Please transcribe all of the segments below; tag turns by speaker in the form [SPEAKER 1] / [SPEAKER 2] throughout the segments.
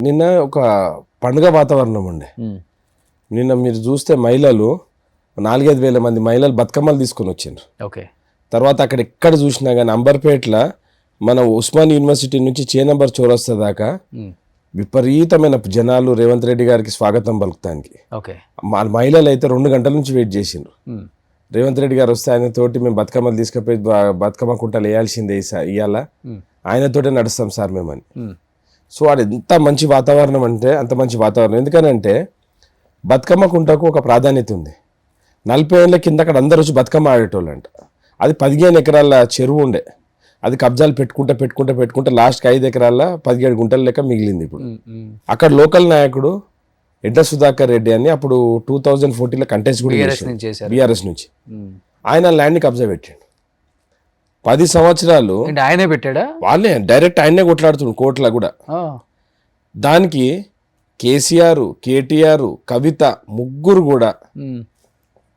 [SPEAKER 1] నిన్న ఒక పండుగ వాతావరణం ఉండే. నిన్న మీరు చూస్తే మహిళలు 4-5 వేల మంది మహిళలు బతుకమ్మలు తీసుకొని వచ్చిండ్రు.
[SPEAKER 2] ఓకే.
[SPEAKER 1] తర్వాత అక్కడ ఎక్కడ చూసినా కానీ అంబర్పేటలో మన ఉస్మాన్ యూనివర్సిటీ నుంచి చేనంబర్ చౌరస్తా దాకా విపరీతమైన జనాలు రేవంత్ రెడ్డి గారికి స్వాగతం పలుకుతానికి.
[SPEAKER 2] ఓకే.
[SPEAKER 1] మహిళలు అయితే 2 గంటల నుంచి వెయిట్ చేసిండ్రు. రేవంత్ రెడ్డి గారు వస్తే ఆయన తోటి మేము బతుకమ్మలు తీసుకుపోయి బతుకమ్మ కుంటలు వేయాల్సిందే ఇవాళ ఆయనతోటే నడుస్తాం సార్ మేమని. సో అది ఎంత మంచి వాతావరణం అంటే అంత మంచి వాతావరణం. ఎందుకనంటే బతుకమ్మ కుంటకు ఒక ప్రాధాన్యత ఉంది. 40 ఏళ్ళ కింద అక్కడ అందరూ వచ్చి బతుకమ్మ ఆడేటోళ్ళు అంట. అది 15 ఎకరాల చెరువు ఉండే. అది కబ్జాలు పెట్టుకుంటే లాస్ట్కి 5 ఎకరాల 17 గుంటల లెక్క మిగిలింది. ఇప్పుడు అక్కడ లోకల్ నాయకుడు ఎడ్ల సుధాకర్ రెడ్డి అని అప్పుడు 2014లో కంటెస్ట్ కూడా బీఆర్ఎస్ నుంచి ఆయన ల్యాండ్ని కబ్జా పెట్టాడు. 10 సంవత్సరాలు
[SPEAKER 2] ఆయనే పెట్టాడా? వాళ్ళే
[SPEAKER 1] డైరెక్ట్ ఆయనే కొట్లాడుతుండు కోర్టులో కూడా. దానికి కేసీఆర్, కేటీఆర్, కవిత ముగ్గురు కూడా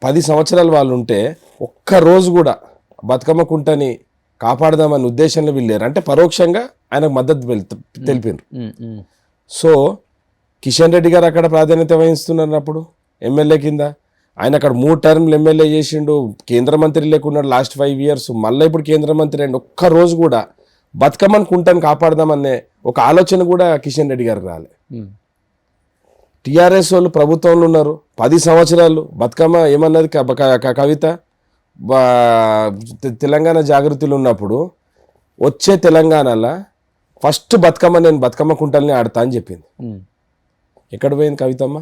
[SPEAKER 1] 10 సంవత్సరాలు వాళ్ళు ఉంటే ఒక్కరోజు కూడా బతుకమ్మ కుంటని కాపాడదామనే ఉద్దేశంలో వీళ్ళారు. అంటే పరోక్షంగా ఆయనకు మద్దతు తెలిపారు. సో కిషన్ రెడ్డి గారు అక్కడ ప్రాధాన్యత వహిస్తున్నారు. అప్పుడు ఎమ్మెల్యే కింద ఆయన అక్కడ 3 టర్మ్లు ఎమ్మెల్యే చేసిండు. కేంద్ర మంత్రి లేకున్నాడు లాస్ట్ 5 years. మళ్ళీ ఇప్పుడు కేంద్ర మంత్రి అండి. ఒక్కరోజు కూడా బతుకమ్మను కుంటని కాపాడదామనే ఒక ఆలోచన కూడా కిషన్ రెడ్డి గారికి రాలే. టీఆర్ఎస్ వాళ్ళు ప్రభుత్వంలో ఉన్నారు 10 సంవత్సరాలు. బతుకమ్మ ఏమన్నది కవిత తెలంగాణ జాగృతిలో ఉన్నప్పుడు వచ్చే తెలంగాణలో ఫస్ట్ బతుకమ్మ నేను బతుకమ్మ కుంటల్ని ఆడతా అని చెప్పింది. ఎక్కడ పోయింది కవితమ్మ?